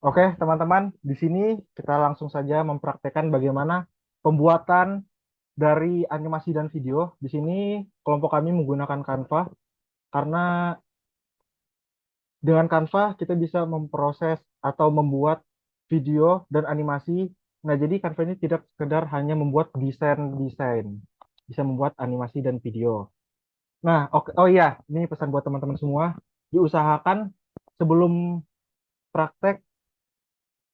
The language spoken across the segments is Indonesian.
Oke, teman-teman, di sini kita langsung saja mempraktekkan bagaimana pembuatan dari animasi dan video. Di sini kelompok kami menggunakan Canva karena dengan Canva kita bisa memproses atau membuat video dan animasi. Nah, jadi Canva ini tidak sekedar hanya membuat desain-desain, bisa membuat animasi dan video. Nah, oke, oh iya, ini pesan buat teman-teman semua, diusahakan sebelum praktek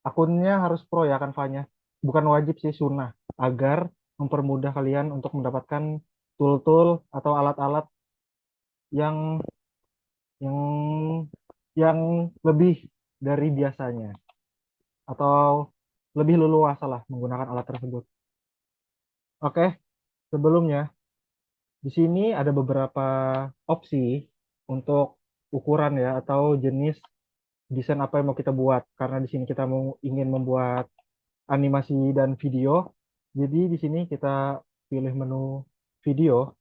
akunnya harus pro ya Canva-nya. Bukan wajib sih, sunnah. Agar mempermudah kalian untuk mendapatkan tool-tool atau alat-alat yang yang yang lebih dari biasanya atau lebih leluasa lah menggunakan alat tersebut. Oke, sebelumnya di sini ada beberapa opsi untuk ukuran ya atau jenis desain apa yang mau kita buat. Karena di sini kita ingin membuat animasi dan video. Jadi di sini kita pilih menu video.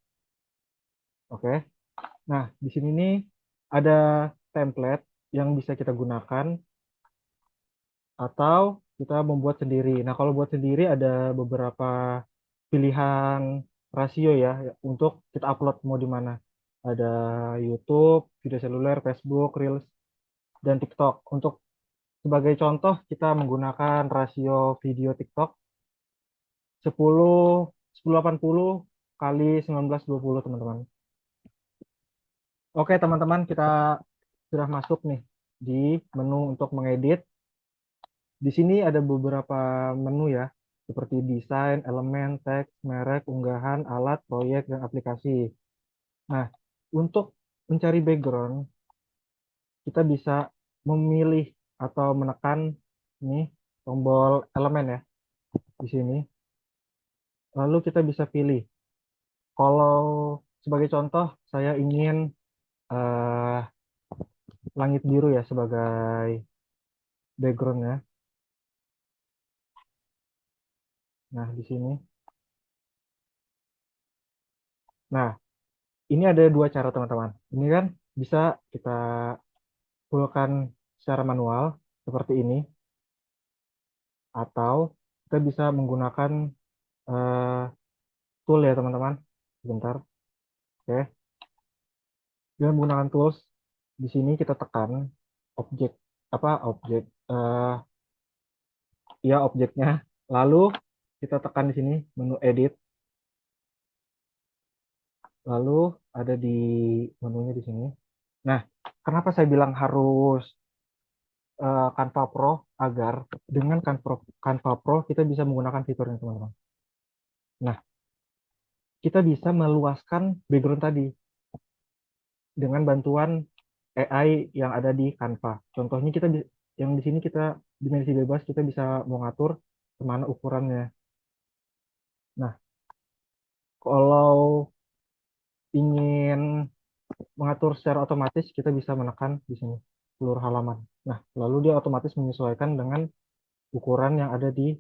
Oke. Nah, di sini nih ada template yang bisa kita gunakan atau kita membuat sendiri. Nah, kalau buat sendiri ada beberapa pilihan rasio ya untuk kita upload mau di mana. Ada YouTube, video seluler, Facebook, Reels, dan TikTok. Untuk sebagai contoh kita menggunakan rasio video TikTok 10 1080 kali 1920 teman-teman. Oke teman-teman, kita sudah masuk nih di menu untuk mengedit. Di sini ada beberapa menu ya, seperti desain, elemen, teks, merek, unggahan, alat, proyek, dan aplikasi. Nah, untuk mencari background, kita bisa memilih atau menekan nih tombol elemen ya di sini. Lalu kita bisa pilih. Kalau sebagai contoh, saya ingin eh, langit biru ya sebagai backgroundnya. Nah, di sini. Nah, ini ada dua cara teman-teman. Ini kan bisa kita fullkan secara manual seperti ini, atau kita bisa menggunakan eh, tool ya teman-teman. Sebentar, oke. Dengan menggunakan tools, di sini kita tekan objek apa objek eh ya objeknya. Lalu kita tekan di sini menu edit. Lalu ada di menunya di sini. Nah, kenapa saya bilang harus Canva Pro? Agar dengan Canva Pro kita bisa menggunakan fiturnya teman-teman. Nah, kita bisa meluaskan background tadi dengan bantuan AI yang ada di Canva. Contohnya yang di sini kita dimensi bebas, kita bisa mau ngatur kemana ukurannya. Nah, kalau ingin mengatur secara otomatis, kita bisa menekan di sini seluruh halaman. Nah, lalu dia otomatis menyesuaikan dengan ukuran yang ada di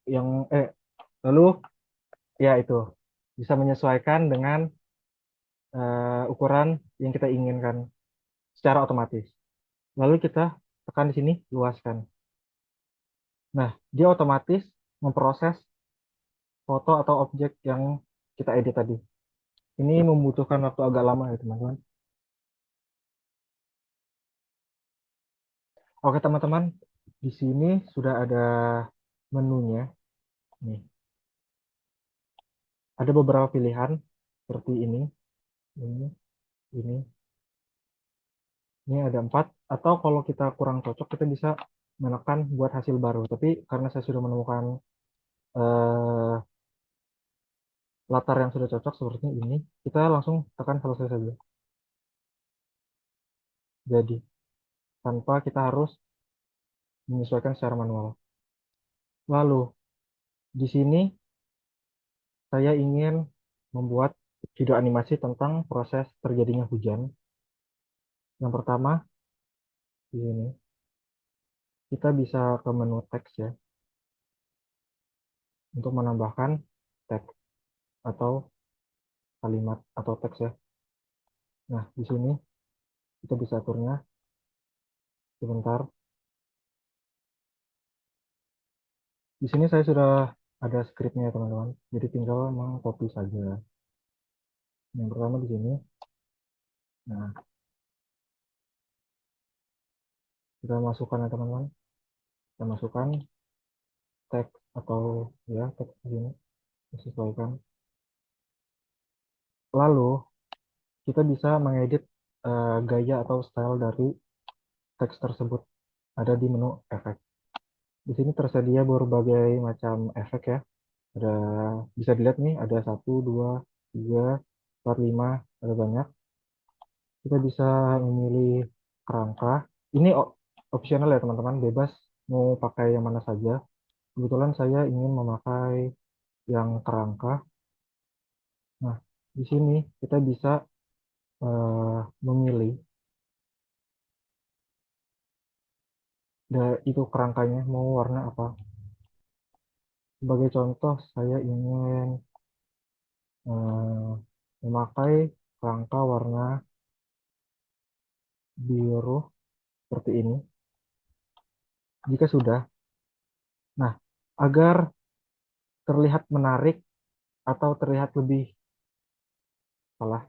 yang lalu ya itu bisa menyesuaikan dengan ukuran yang kita inginkan secara otomatis. Lalu kita tekan di sini luaskan. Nah, dia otomatis memproses foto atau objek yang kita edit tadi. Ini membutuhkan waktu agak lama ya teman-teman. Oke teman-teman, di sini sudah ada menunya. Nih, ada beberapa pilihan seperti ini, ini. Ini ada empat. Atau kalau kita kurang cocok, kita bisa menekan buat hasil baru. Tapi karena saya sudah menemukan eh, latar yang sudah cocok seperti ini, kita langsung tekan selesai saja. Jadi, tanpa kita harus menyesuaikan secara manual. Lalu, di sini saya ingin membuat video animasi tentang proses terjadinya hujan. Yang pertama, di sini kita bisa ke menu teks ya, untuk menambahkan teks atau kalimat atau teks ya. Nah, di sini kita bisa aturnya sebentar. Di sini saya sudah ada skripnya teman-teman. Jadi tinggal mengcopy saja. Yang pertama di sini. Nah, kita masukkan ya teman-teman. Kita masukkan teks atau ya teks di sini disesuaikan. Lalu kita bisa mengedit gaya atau style dari teks tersebut. Ada di menu efek. Di sini tersedia berbagai macam efek ya. Ada bisa dilihat nih ada satu, dua, tiga, empat, lima, ada banyak. Kita bisa memilih kerangka. Ini opsional ya teman-teman, bebas mau pakai yang mana saja. Kebetulan saya ingin memakai yang kerangka. Nah, di sini kita bisa memilih itu kerangkanya mau warna apa. Sebagai contoh, saya ingin memakai kerangka warna biru seperti ini. Jika sudah, nah agar terlihat menarik atau terlihat lebih salah,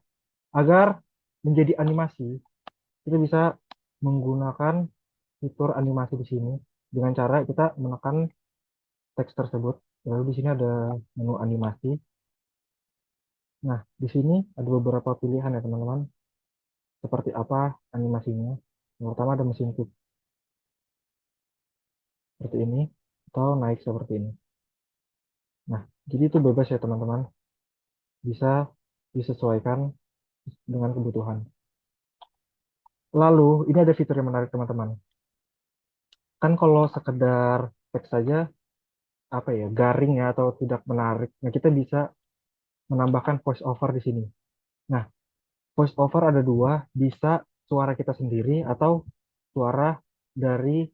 agar menjadi animasi, kita bisa menggunakan fitur animasi di sini dengan cara kita menekan teks tersebut. Lalu di sini ada menu animasi. Nah, di sini ada beberapa pilihan ya teman-teman. Seperti apa animasinya? Yang pertama ada mesin tip seperti ini atau naik seperti ini. Nah, jadi itu bebas ya teman-teman. Bisa disesuaikan dengan kebutuhan. Lalu, ini ada fitur yang menarik teman-teman. Kan kalau sekedar teks saja apa ya, garing ya atau tidak menarik. Nah, kita bisa menambahkan voice over di sini. Nah, voice over ada dua, bisa suara kita sendiri atau suara dari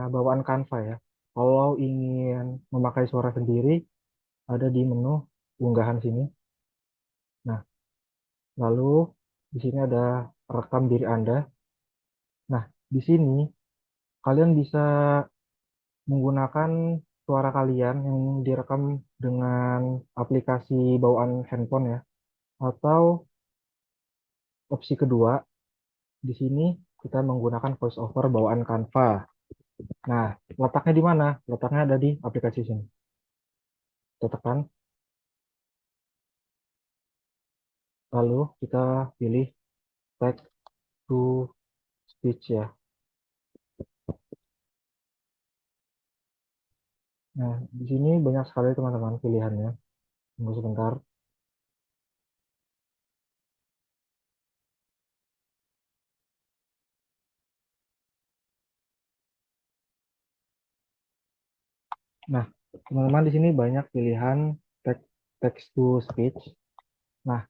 bawaan Canva ya. Kalau ingin memakai suara sendiri, ada di menu unggahan sini. Nah, lalu di sini ada rekam diri Anda. Nah, di sini kalian bisa menggunakan suara kalian yang direkam dengan aplikasi bawaan handphone ya. Atau opsi kedua, di sini kita menggunakan voice over bawaan Canva. Nah, letaknya di mana? Letaknya ada di aplikasi sini. Kita tekan, lalu kita pilih text to speech ya. Nah, di sini banyak sekali teman-teman pilihannya. Tunggu sebentar. Nah, teman-teman di sini banyak pilihan text to speech. Nah,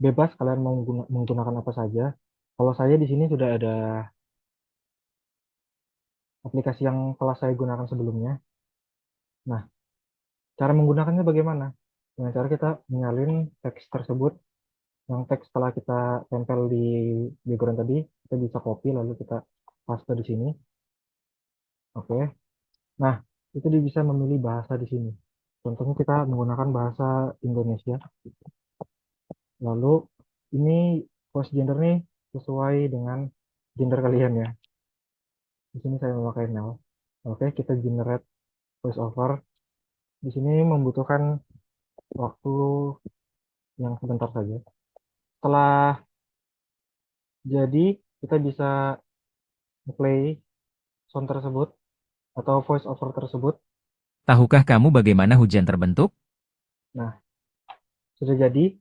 bebas kalian mau menggunakan apa saja. Kalau saya di sini sudah ada aplikasi yang telah saya gunakan sebelumnya. Nah, cara menggunakannya bagaimana? Dengan cara kita menyalin teks tersebut, yang teks setelah kita tempel di background tadi, kita bisa copy lalu kita paste di sini. Oke. Nah, itu dia bisa memilih bahasa di sini. Contohnya kita menggunakan bahasa Indonesia. Lalu ini post gender nih sesuai dengan gender kalian ya. Di sini saya memakai male. Oke, kita generate voice over. Di sini membutuhkan waktu yang sebentar saja. Setelah jadi, kita bisa play sound tersebut atau voice over tersebut. Tahukah kamu bagaimana hujan terbentuk? Nah, sudah jadi,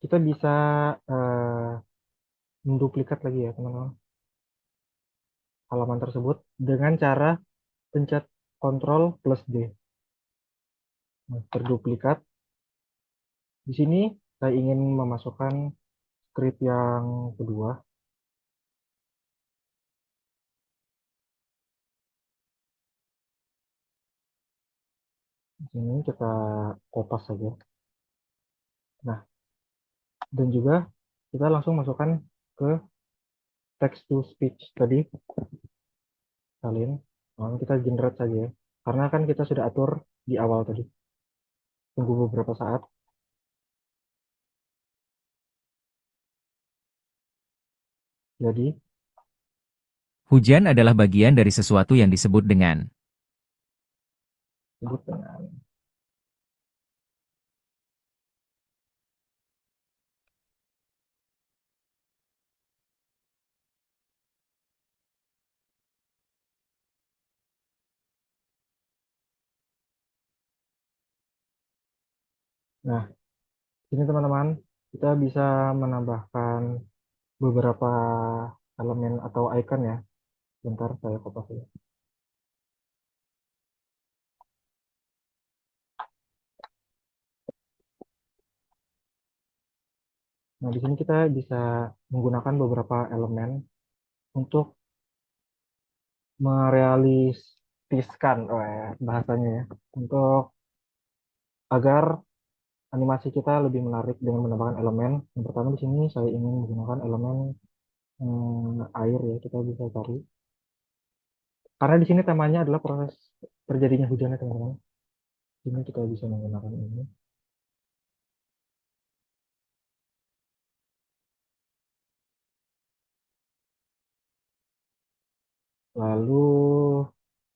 kita bisa eh, menduplikat lagi ya teman-teman halaman tersebut dengan cara pencet Ctrl plus D. Nah, terduplikat. Di sini saya ingin memasukkan script yang kedua. Di sini kita kopas saja. Nah, dan juga kita langsung masukkan ke text to speech tadi, salin. Lalu kita generate saja ya. Karena kan kita sudah atur di awal tadi. Tunggu beberapa saat. Jadi, Hujan adalah bagian dari sesuatu yang disebut dengan. sebut dengan. Nah, ini teman-teman, kita bisa menambahkan beberapa elemen atau icon ya. Bentar, saya kopas ya. Nah, di sini kita bisa menggunakan beberapa elemen untuk merealistiskan, bahasanya ya, untuk agar animasi kita lebih menarik dengan menambahkan elemen. Yang pertama di sini saya ingin menggunakan elemen air ya, kita bisa cari. Karena di sini temanya adalah proses terjadinya hujan ya teman-teman. Ini kita bisa menggunakan ini. Lalu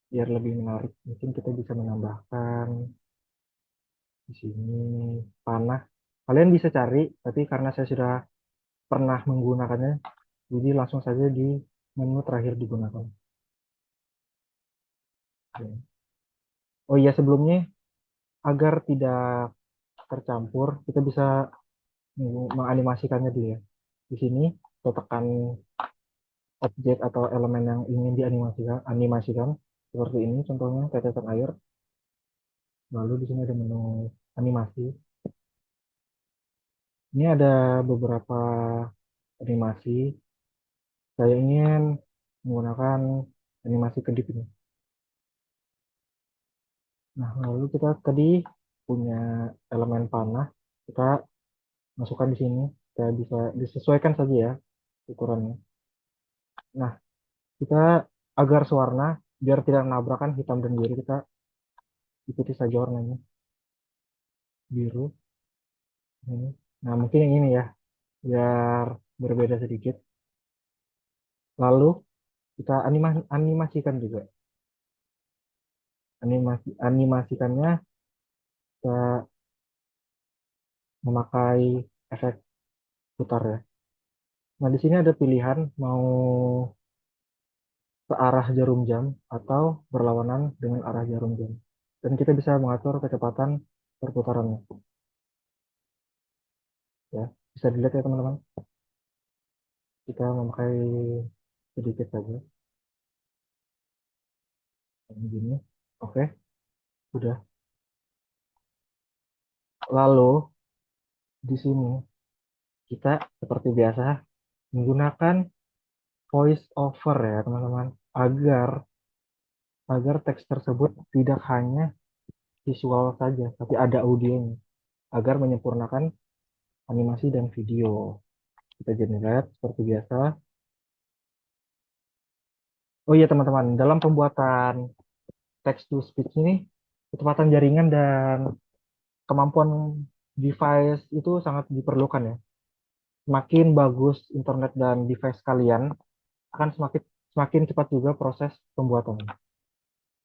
biar lebih menarik, mungkin kita bisa menambahkan di sini panah. Kalian bisa cari, tapi karena saya sudah pernah menggunakannya, jadi langsung saja di menu terakhir digunakan. Oke. Oh iya, sebelumnya agar tidak tercampur, kita bisa menganimasikannya dulu ya. Di sini kita tekan objek atau elemen yang ingin animasikan seperti ini, contohnya tetesan air. Lalu di sini ada menu animasi. Ini ada beberapa animasi. Saya ingin menggunakan animasi kedip ini. Nah, lalu kita tadi punya elemen panah. Kita masukkan di sini. Kita bisa disesuaikan saja ya ukurannya. Nah, kita agar sewarna, biar tidak menabrakan hitam dan biru, kita ikuti saja warnanya. Biru. Ini. Nah, mungkin yang ini ya, biar berbeda sedikit. Lalu kita animasikan juga. Animasikannya kita memakai efek putar ya. Nah, di sini ada pilihan mau ke arah jarum jam atau berlawanan dengan arah jarum jam. Dan kita bisa mengatur kecepatan perputarannya. Ya, bisa dilihat ya teman-teman. Kita memakai sedikit saja. Yang gini. Oke, sudah. Lalu di sini kita seperti biasa menggunakan voice over ya teman-teman, agar teks tersebut tidak hanya visual saja tapi ada audionya, agar menyempurnakan animasi dan video. Kita generate seperti biasa. Oh iya teman-teman, dalam pembuatan text to speech ini kecepatan jaringan dan kemampuan device itu sangat diperlukan ya. Semakin bagus internet dan device kalian, akan semakin cepat juga proses pembuatannya.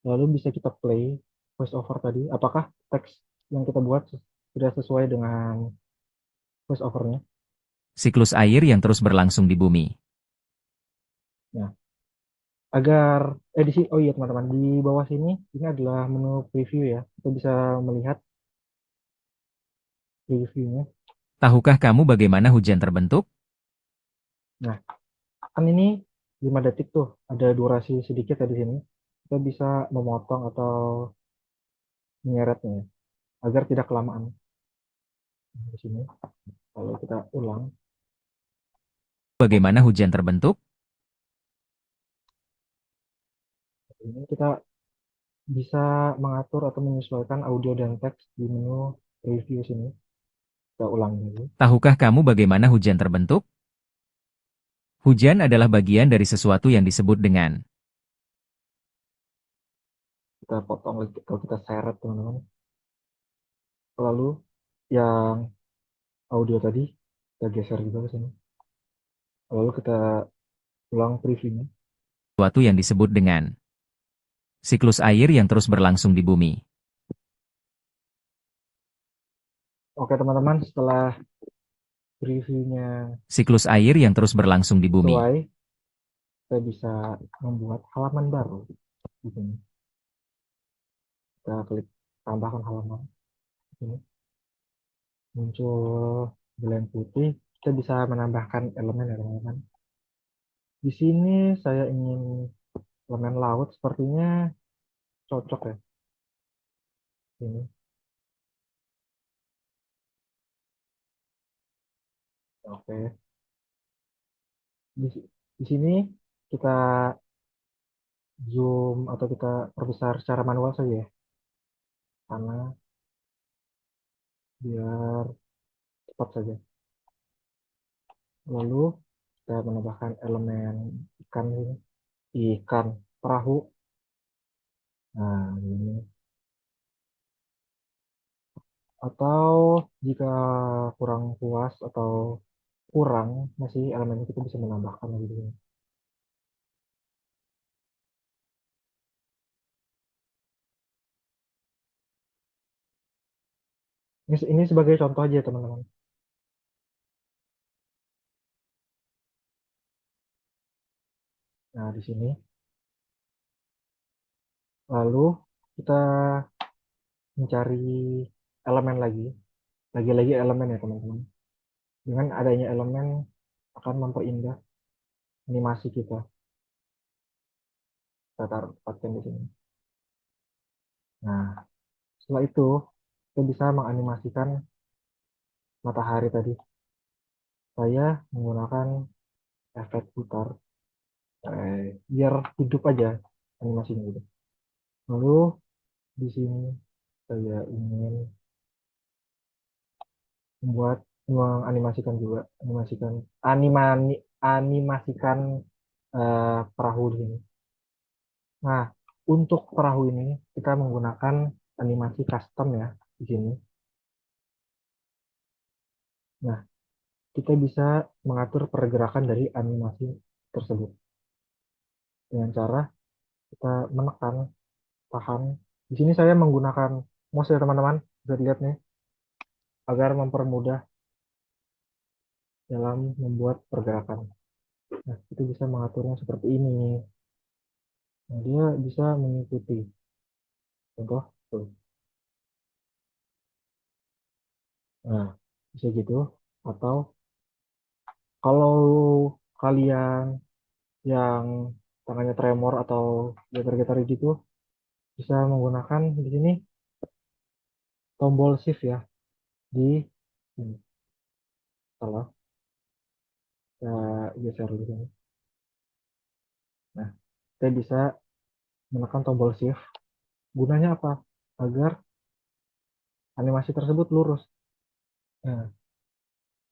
Lalu bisa kita play voice over tadi. Apakah teks yang kita buat sudah sesuai dengan voice overnya? Siklus air yang terus berlangsung di bumi. Nah, agar di sini, oh iya teman-teman, di bawah sini ini adalah menu preview ya. Kita bisa melihat previewnya. Tahukah kamu bagaimana hujan terbentuk? Nah, kan ini 5 detik tuh, ada durasi sedikit ya di sini. Kita bisa memotong atau menyeretnya ya, agar tidak kelamaan. Nah, di sini, kalau kita ulang, Bagaimana hujan terbentuk? ini kita bisa mengatur atau menyesuaikan audio dan teks di menu review sini. Kita ulang dulu. Tahukah kamu bagaimana hujan terbentuk? Hujan adalah bagian dari sesuatu yang disebut dengan. kita potong lagi kalau kita seret teman-teman. Lalu yang audio tadi kita geser juga ke sini. Lalu kita ulang previewnya. Suatu yang disebut dengan siklus air yang terus berlangsung di bumi. Oke teman-teman, setelah previewnya Siklus air yang terus berlangsung di bumi. sesuai, kita bisa membuat halaman baru di sini. Kita klik tambahkan halaman di sini. Muncul blank putih, kita bisa menambahkan elemen ya teman-teman. Di sini saya ingin elemen laut, sepertinya cocok ya. Ini, oke. Di, di sini kita zoom atau kita perbesar secara manual saja ya, karena biar cepat saja. Lalu kita menambahkan elemen ikan ini, ikan perahu. Nah, ini. Atau jika kurang puas atau kurang masih elemen itu, kita bisa menambahkan lagi di sini. Ini sebagai contoh aja teman-teman. Nah, di sini. Lalu kita mencari elemen lagi. Lagi-lagi elemen ya teman-teman. Dengan adanya elemen akan memperindah animasi kita. Kita tempatkan di sini. Nah, setelah itu kita bisa menganimasikan matahari tadi. Saya menggunakan efek putar biar hidup aja animasinya gitu. Lalu di sini saya ingin membuat menganimasikan juga animasikan perahu di sini. Nah, untuk perahu ini kita menggunakan animasi custom ya di sini. Nah, kita bisa mengatur pergerakan dari animasi tersebut dengan cara kita menekan tahan. Di sini saya menggunakan mouse ya teman-teman, bisa dilihat nih, agar mempermudah dalam membuat pergerakan. Nah, itu bisa mengaturnya seperti ini. Nah, dia bisa mengikuti. Contoh, tuh. Nah, bisa gitu. Atau kalau kalian yang tangannya tremor atau getar-getar gitu, bisa menggunakan di sini tombol shift ya, di ini. Salah, saya geser di sini. Nah, kita bisa menekan tombol shift. Gunanya apa? Agar animasi tersebut lurus. Nah,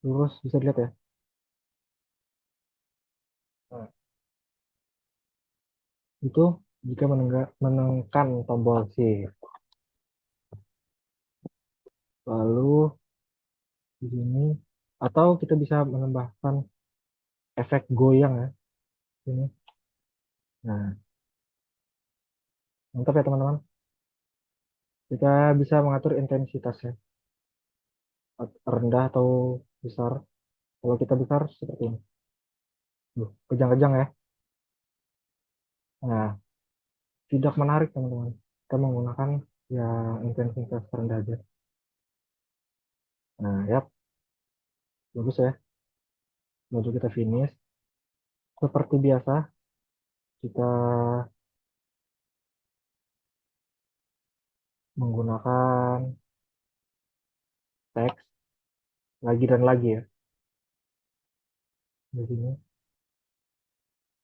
lurus bisa dilihat ya. Nah, itu jika menekan tombol shift. Lalu di sini atau kita bisa menambahkan efek goyang ya. Ini. Nah, mantap ya teman-teman. Kita bisa mengatur intensitasnya, rendah atau besar. Kalau kita besar seperti ini. Kejang-kejang ya. Nah, tidak menarik teman-teman. Kita menggunakan yang intensitas rendah aja. Nah, ya, bagus ya. Lalu kita finish. Seperti biasa, kita menggunakan teks lagi dan lagi ya di sini.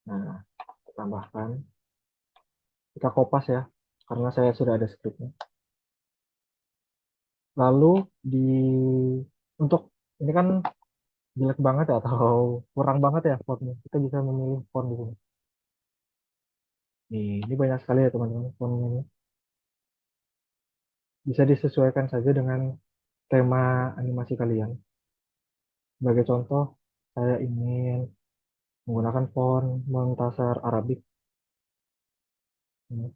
Nah, kita tambahkan. Kita kopas ya, karena saya sudah ada scriptnya. Lalu di untuk ini kan jelek banget ya atau kurang banget ya fontnya. Kita bisa memilih font di sini. Nih, ini banyak sekali ya teman-teman fontnya ini. bisa disesuaikan saja dengan tema animasi kalian. Sebagai contoh, saya ingin menggunakan font Montasar Arabic. Hmm.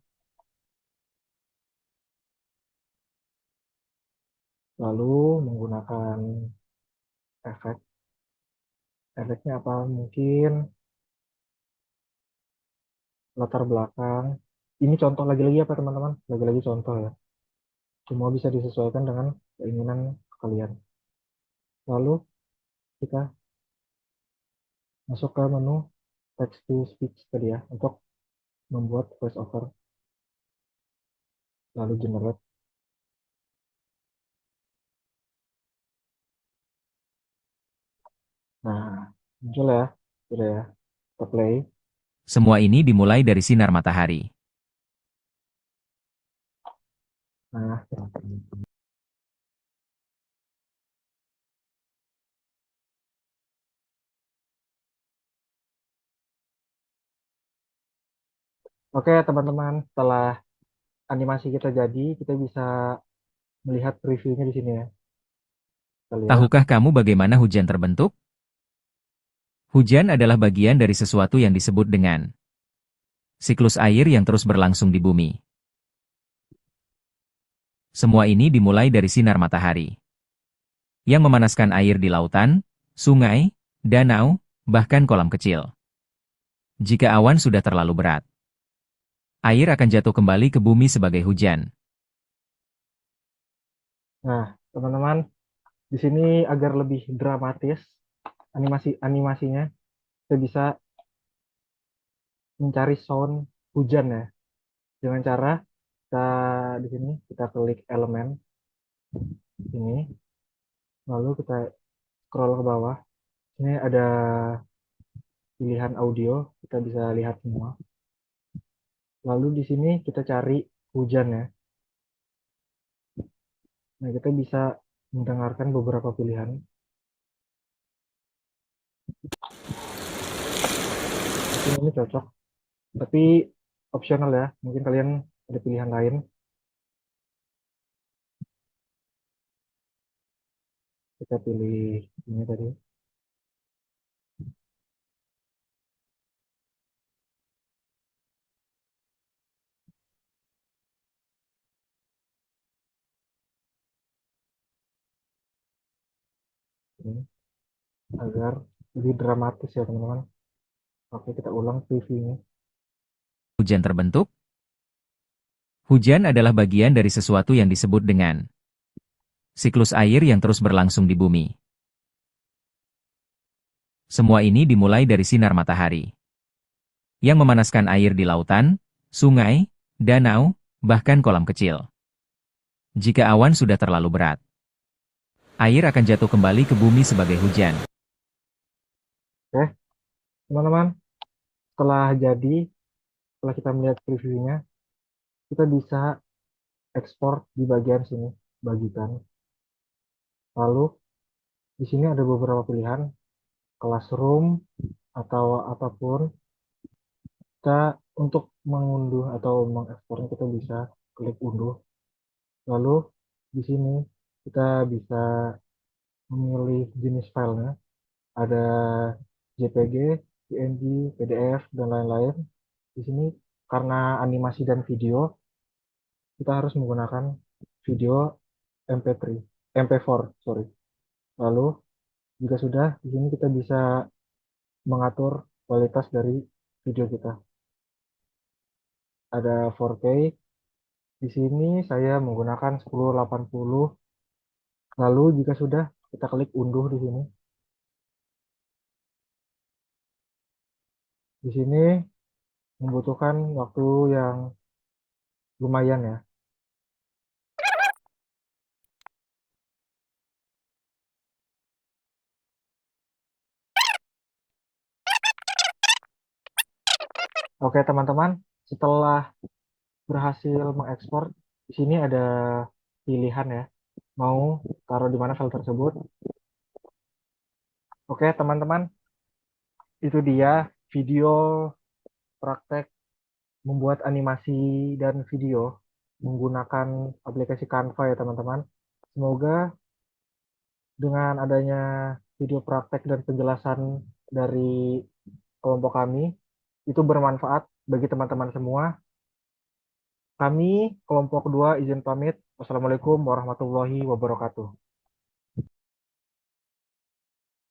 Lalu menggunakan efek. Efeknya apa? Mungkin latar belakang. Ini contoh lagi-lagi apa teman-teman? Lagi-lagi contoh ya. Semua bisa disesuaikan dengan keinginan kalian. Lalu kita masuk ke menu text to speech tadi ya untuk membuat voice over. Lalu generate. Nah, muncul ya. Sudah ya. Kita play. Semua ini dimulai dari sinar matahari. Nah, oke teman-teman, setelah animasi kita jadi, kita bisa melihat previewnya di sini ya. Kita lihat. Tahukah kamu bagaimana hujan terbentuk? Hujan adalah bagian dari sesuatu yang disebut dengan siklus air yang terus berlangsung di bumi. Semua ini dimulai dari sinar matahari yang memanaskan air di lautan, sungai, danau, bahkan kolam kecil. Jika awan sudah terlalu berat, air akan jatuh kembali ke bumi sebagai hujan. Nah, teman-teman, di sini agar lebih dramatis animasinya, kita bisa mencari sound hujan ya. Dengan cara kita di sini kita klik elemen ini, lalu kita scroll ke bawah. Ini ada pilihan audio, kita bisa lihat semua. Lalu di sini kita cari hujan ya. Nah, kita bisa mendengarkan beberapa pilihan. Mungkin ini cocok, tapi opsional ya. Mungkin kalian ada pilihan lain. Kita pilih ini tadi. Ini, agar lebih dramatis ya teman-teman. Oke, kita ulang previewnya. Hujan terbentuk? Hujan adalah bagian dari sesuatu yang disebut dengan siklus air yang terus berlangsung di bumi. Semua ini dimulai dari sinar matahari yang memanaskan air di lautan, sungai, danau, bahkan kolam kecil. Jika awan sudah terlalu berat, air akan jatuh kembali ke bumi sebagai hujan. Oke, teman-teman, setelah jadi, setelah kita melihat previewnya, kita bisa ekspor di bagian sini, bagikan. Lalu di sini ada beberapa pilihan, classroom atau apapun. Kita untuk mengunduh atau mengekspornya kita bisa klik unduh. Lalu di sini kita bisa memilih jenis filenya. Ada JPG, PNG, PDF, dan lain-lain. Di sini karena animasi dan video, kita harus menggunakan video MP3, MP4, sorry. Lalu jika sudah, di sini kita bisa mengatur kualitas dari video kita. Ada 4K. Di sini saya menggunakan 1080. Lalu jika sudah, kita klik unduh di sini. Di sini membutuhkan waktu yang lumayan ya. Oke teman-teman, setelah berhasil mengekspor, di sini ada pilihan ya. Mau taruh di mana file tersebut. Oke teman-teman, itu dia video praktek membuat animasi dan video menggunakan aplikasi Canva ya teman-teman. Semoga dengan adanya video praktek dan penjelasan dari kelompok kami itu bermanfaat bagi teman-teman semua. Kami kelompok 2 izin pamit. Wassalamualaikum warahmatullahi wabarakatuh.